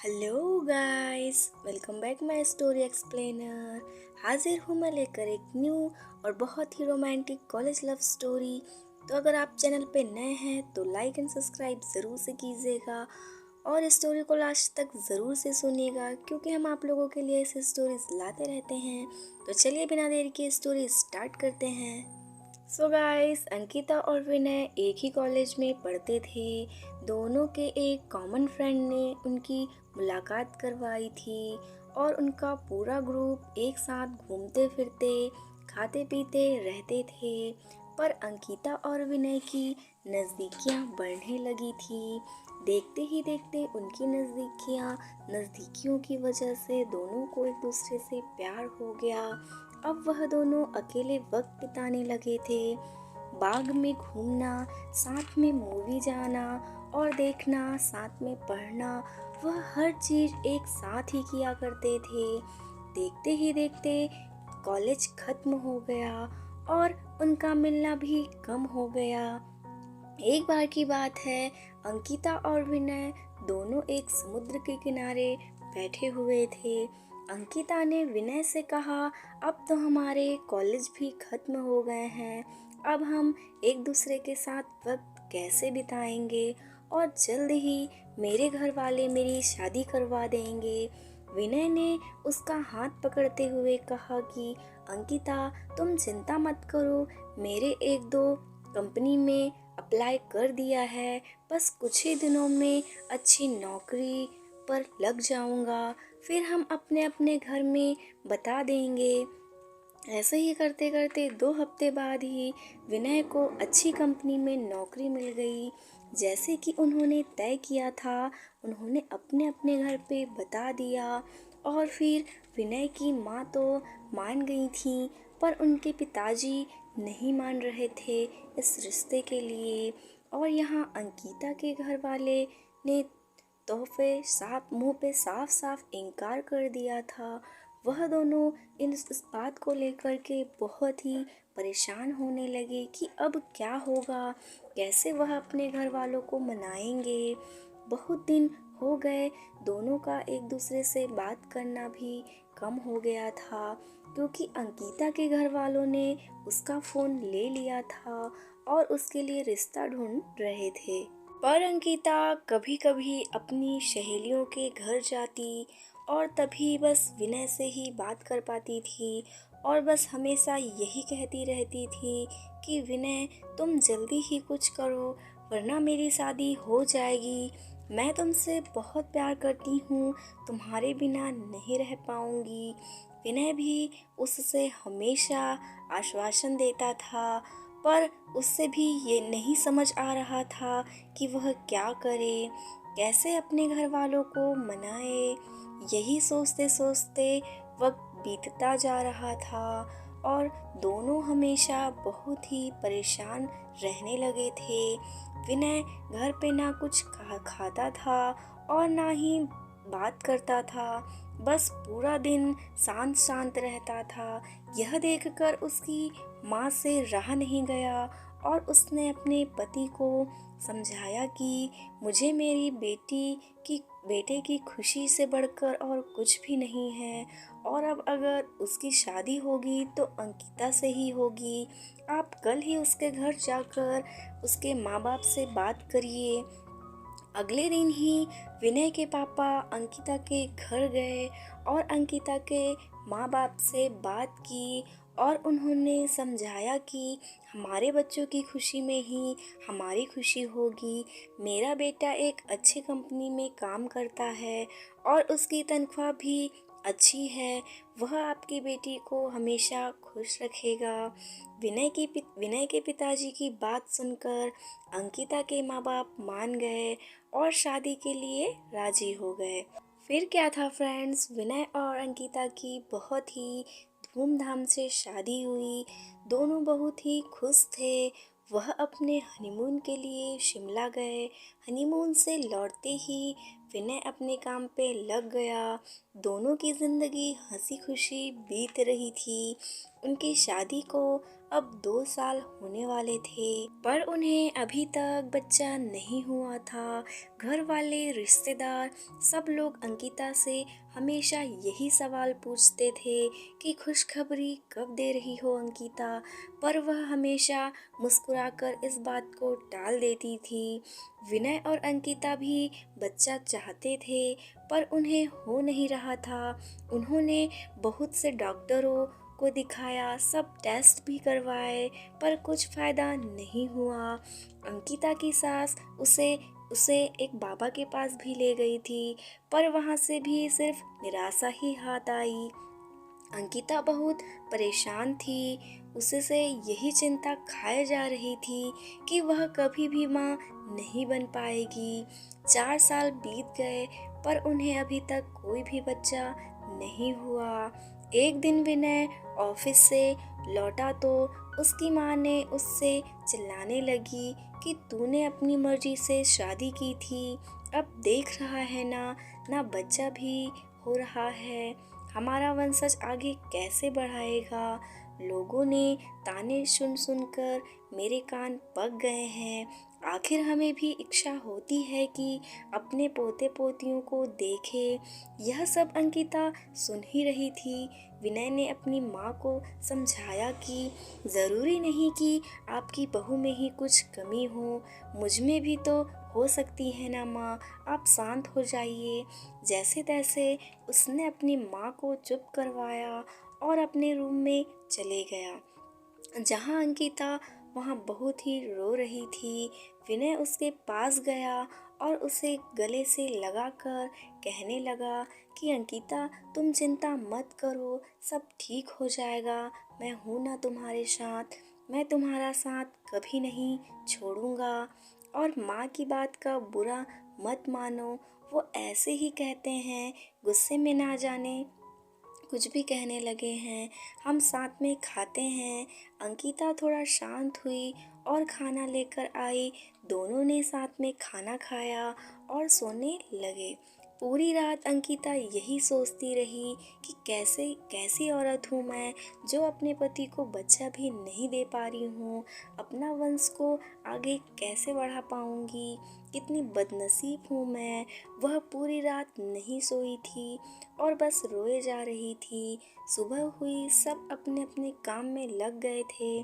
Hello guys, welcome back my story explainer. हाजिर हूँ मैं लेकर एक न्यू और बहुत ही रोमांटिक कॉलेज लव स्टोरी। तो अगर आप चैनल पे नए हैं तो लाइक एंड सब्सक्राइब ज़रूर से कीजिएगा और इस स्टोरी को लास्ट तक ज़रूर से सुनिएगा, क्योंकि हम आप लोगों के लिए ऐसे स्टोरीज लाते रहते हैं। तो चलिए बिना देरी के स्टोरी स्टार्ट करते हैं। सो गाइस, अंकिता और विनय एक ही कॉलेज में पढ़ते थे। दोनों के एक कॉमन फ्रेंड ने उनकी मुलाकात करवाई थी और उनका पूरा ग्रुप एक साथ घूमते फिरते खाते पीते रहते थे। पर अंकिता और विनय की नज़दीकियाँ बढ़ने लगी थी। देखते ही देखते उनकी नज़दीकियों की वजह से दोनों को एक दूसरे से प्यार हो गया। अब वह दोनों अकेले वक्त बिताने लगे थे। बाग में घूमना, साथ में मूवी जाना और देखना, साथ में पढ़ना, वह हर चीज़ एक साथ ही किया करते थे। देखते ही देखते कॉलेज खत्म हो गया और उनका मिलना भी कम हो गया। एक बार की बात है, अंकिता और विनय दोनों एक समुद्र के किनारे बैठे हुए थे। अंकिता ने विनय से कहा, अब तो हमारे कॉलेज भी खत्म हो गए हैं, अब हम एक दूसरे के साथ वक्त कैसे बिताएंगे और जल्द ही मेरे घर वाले मेरी शादी करवा देंगे। विनय ने उसका हाथ पकड़ते हुए कहा कि अंकिता, तुम चिंता मत करो, मेरे एक दो कंपनी में अप्लाई कर दिया है, बस कुछ ही दिनों में अच्छी नौकरी पर लग जाऊंगा, फिर हम अपने अपने घर में बता देंगे। ऐसे ही करते करते 2 हफ्ते बाद ही विनय को अच्छी कंपनी में नौकरी मिल गई। जैसे कि उन्होंने तय किया था, उन्होंने अपने अपने घर पे बता दिया और फिर विनय की माँ तो मान गई थी, पर उनके पिताजी नहीं मान रहे थे इस रिश्ते के लिए। और यहाँ अंकिता के घर वाले ने तोहफे साफ मुंह पे साफ साफ इनकार कर दिया था। वह दोनों इस बात को लेकर के बहुत ही परेशान होने लगे कि अब क्या होगा, कैसे वह अपने घर वालों को मनाएंगे। बहुत दिन हो गए, दोनों का एक दूसरे से बात करना भी कम हो गया था, क्योंकि अंकिता के घर वालों ने उसका फ़ोन ले लिया था और उसके लिए रिश्ता ढूंढ रहे थे। पर अंकिता कभी कभी अपनी सहेलियों के घर जाती और तभी बस विनय से ही बात कर पाती थी और बस हमेशा यही कहती रहती थी कि विनय, तुम जल्दी ही कुछ करो वरना मेरी शादी हो जाएगी। मैं तुमसे बहुत प्यार करती हूँ, तुम्हारे बिना नहीं रह पाऊँगी। विनय भी उससे हमेशा आश्वासन देता था, पर उससे भी ये नहीं समझ आ रहा था कि वह क्या करे, कैसे अपने घर वालों को मनाए। यही सोचते सोचते वक्त बीतता जा रहा था और दोनों हमेशा बहुत ही परेशान रहने लगे थे। विनय घर पे ना कुछ खाता था और ना ही बात करता था, बस पूरा दिन शांत शांत रहता था। यह देखकर उसकी माँ से रहा नहीं गया और उसने अपने पति को समझाया कि मुझे मेरी बेटे की खुशी से बढ़कर और कुछ भी नहीं है, और अब अगर उसकी शादी होगी तो अंकिता से ही होगी। आप कल ही उसके घर जाकर उसके माँ बाप से बात करिए। अगले दिन ही विनय के पापा अंकिता के घर गए और अंकिता के माँ बाप से बात की और उन्होंने समझाया कि हमारे बच्चों की खुशी में ही हमारी खुशी होगी। मेरा बेटा एक अच्छी कंपनी में काम करता है और उसकी तनख्वाह भी अच्छी है, वह आपकी बेटी को हमेशा खुश रखेगा। विनय के पिताजी की बात सुनकर अंकिता के माँ बाप मान गए और शादी के लिए राजी हो गए। फिर क्या था फ्रेंड्स, विनय और अंकिता की बहुत ही धूमधाम से शादी हुई। दोनों बहुत ही खुश थे। वह अपने हनीमून के लिए शिमला गए। हनीमून से लौटते ही विनय अपने काम पे लग गया। दोनों की जिंदगी हंसी खुशी बीत रही थी। उनकी शादी को अब 2 साल होने वाले थे, पर उन्हें अभी तक बच्चा नहीं हुआ था। घर वाले, रिश्तेदार, सब लोग अंकिता से हमेशा यही सवाल पूछते थे कि खुशखबरी कब दे रही हो अंकिता, पर वह हमेशा मुस्कुराकर इस बात को टाल देती थी। विनय और अंकिता भी बच्चा चाहते थे, पर उन्हें हो नहीं रहा था। उन्होंने बहुत से डॉक्टरों को दिखाया, सब टेस्ट भी करवाए, पर कुछ फायदा नहीं हुआ। अंकिता की सास उसे उसे एक बाबा के पास भी ले गई थी, पर वहां से भी सिर्फ निराशा ही हाथ आई। अंकिता बहुत परेशान थी। उससे यही चिंता खाए जा रही थी कि वह कभी भी माँ नहीं बन पाएगी। 4 साल बीत गए, पर उन्हें अभी तक कोई भी बच्चा नहीं हुआ। एक दिन विनय ऑफिस से लौटा तो उसकी माँ ने उससे चिल्लाने लगी कि तूने अपनी मर्जी से शादी की थी, अब देख रहा है ना, ना बच्चा भी हो रहा है, हमारा वंशज आगे कैसे बढ़ाएगा। लोगों ने ताने सुन सुनकर मेरे कान पक गए हैं। आखिर हमें भी इच्छा होती है कि अपने पोते पोतियों को देखे। यह सब अंकिता सुन ही रही थी। विनय ने अपनी माँ को समझाया कि ज़रूरी नहीं कि आपकी बहू में ही कुछ कमी हो, मुझ में भी तो हो सकती है ना माँ, आप शांत हो जाइए। जैसे तैसे उसने अपनी माँ को चुप करवाया और अपने रूम में चले गया। जहाँ अंकिता वहाँ बहुत ही रो रही थी। विनय उसके पास गया और उसे गले से लगाकर कहने लगा कि अंकिता, तुम चिंता मत करो, सब ठीक हो जाएगा, मैं हूँ ना तुम्हारे साथ, मैं तुम्हारा साथ कभी नहीं छोड़ूंगा। और माँ की बात का बुरा मत मानो, वो ऐसे ही कहते हैं, गुस्से में ना जाने कुछ भी कहने लगे हैं, हम साथ में खाते हैं। अंकिता थोड़ा शांत हुई और खाना लेकर आई। दोनों ने साथ में खाना खाया और सोने लगे। पूरी रात अंकिता यही सोचती रही कि कैसे कैसी औरत हूँ मैं, जो अपने पति को बच्चा भी नहीं दे पा रही हूँ, अपना वंश को आगे कैसे बढ़ा पाऊँगी, कितनी बदनसीब हूँ मैं। वह पूरी रात नहीं सोई थी और बस रोए जा रही थी। सुबह हुई, सब अपने अपने काम में लग गए थे।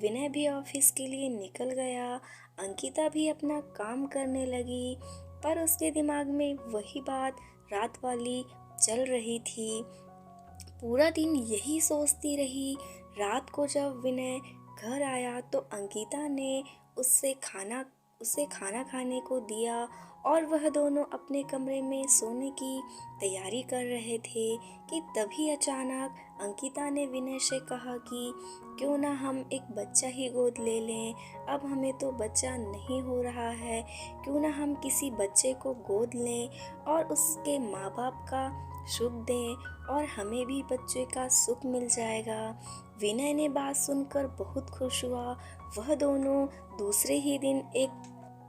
विनय भी ऑफिस के लिए निकल गया, अंकिता भी अपना काम करने लगी, पर उसके दिमाग में वही बात रात वाली चल रही थी। पूरा दिन यही सोचती रही। रात को जब विनय घर आया तो अंकिता ने उसे खाना खाने को दिया और वह दोनों अपने कमरे में सोने की तैयारी कर रहे थे कि तभी अचानक अंकिता ने विनय से कहा कि क्यों ना हम एक बच्चा ही गोद ले लें, अब हमें तो बच्चा नहीं हो रहा है, क्यों ना हम किसी बच्चे को गोद लें और उसके माँ बाप का सुख दें और हमें भी बच्चे का सुख मिल जाएगा। विनय ने बात सुनकर बहुत खुश हुआ। वह दोनों दूसरे ही दिन एक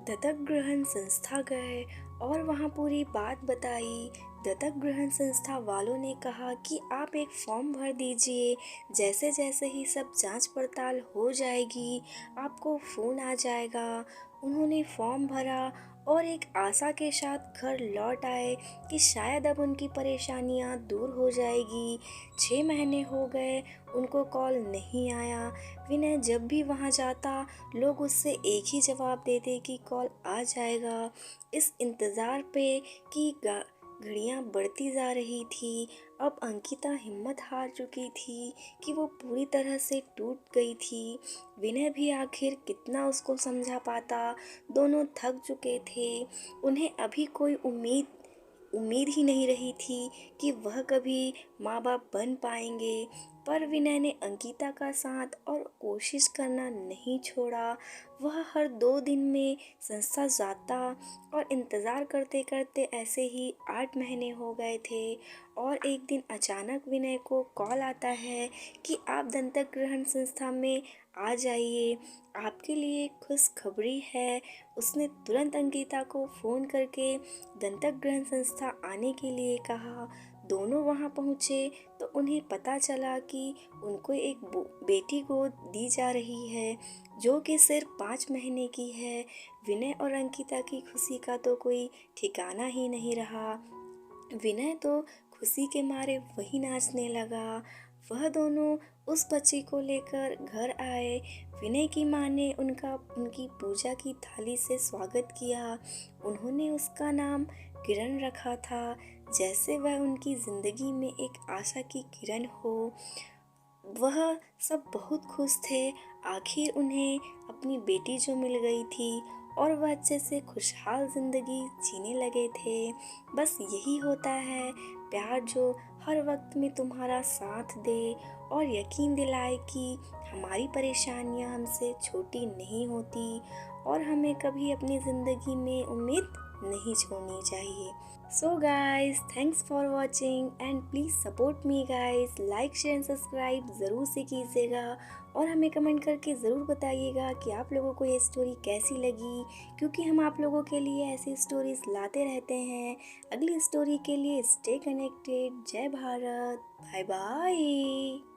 दत्तक ग्रहण संस्था गए और वहाँ पूरी बात बताई। दत्तक ग्रहण संस्था वालों ने कहा कि आप एक फॉर्म भर दीजिए, जैसे जैसे ही सब जांच पड़ताल हो जाएगी आपको फ़ोन आ जाएगा। उन्होंने फॉर्म भरा और एक आशा के साथ घर लौट आए कि शायद अब उनकी परेशानियां दूर हो जाएगी। 6 महीने हो गए, उनको कॉल नहीं आया। विनय जब भी वहां जाता लोग उससे एक ही जवाब देते कि कॉल आ जाएगा। इस इंतज़ार पे कि घड़ियां बढ़ती जा रही थी। अब अंकिता हिम्मत हार चुकी थी कि वो पूरी तरह से टूट गई थी। विनय भी आखिर कितना उसको समझा पाता, दोनों थक चुके थे। उन्हें अभी कोई उम्मीद ही नहीं रही थी कि वह कभी माँ बाप बन पाएंगे। पर विनय ने अंकिता का साथ और कोशिश करना नहीं छोड़ा। वह हर 2 दिन में संस्था जाता और इंतज़ार करते करते ऐसे ही 8 महीने हो गए थे। और एक दिन अचानक विनय को कॉल आता है कि आप दंतक ग्रहण संस्था में आ जाइए, आपके लिए खुशखबरी है। उसने तुरंत अंकिता को फ़ोन करके दंतक ग्रहण संस्था आने के लिए कहा। दोनों वहाँ पहुँचे तो उन्हें पता चला कि उनको एक बेटी गोद दी जा रही है जो कि सिर्फ 5 महीने की है। विनय और अंकिता की खुशी का तो कोई ठिकाना ही नहीं रहा। विनय तो खुशी के मारे वही नाचने लगा। वह दोनों उस बच्ची को लेकर घर आए। विनय की माँ ने उनकी पूजा की थाली से स्वागत किया। उन्होंने उसका नाम किरण रखा था, जैसे वह उनकी जिंदगी में एक आशा की किरण हो। वह सब बहुत खुश थे। आखिर उन्हें अपनी बेटी जो मिल गई थी और वह अच्छे से खुशहाल ज़िंदगी जीने लगे थे। बस यही होता है प्यार, जो हर वक्त में तुम्हारा साथ दे और यकीन दिलाए कि हमारी परेशानियां हमसे छोटी नहीं होती और हमें कभी अपनी ज़िंदगी में उम्मीद नहीं छोड़नी चाहिए। So guys, thanks for watching and please support me guys. Like share and subscribe ज़रूर से कीजिएगा और हमें कमेंट करके ज़रूर बताइएगा कि आप लोगों को ये स्टोरी कैसी लगी, क्योंकि हम आप लोगों के लिए ऐसी स्टोरीज लाते रहते हैं। अगली स्टोरी के लिए स्टे कनेक्टेड। जय भारत, बाय बाय।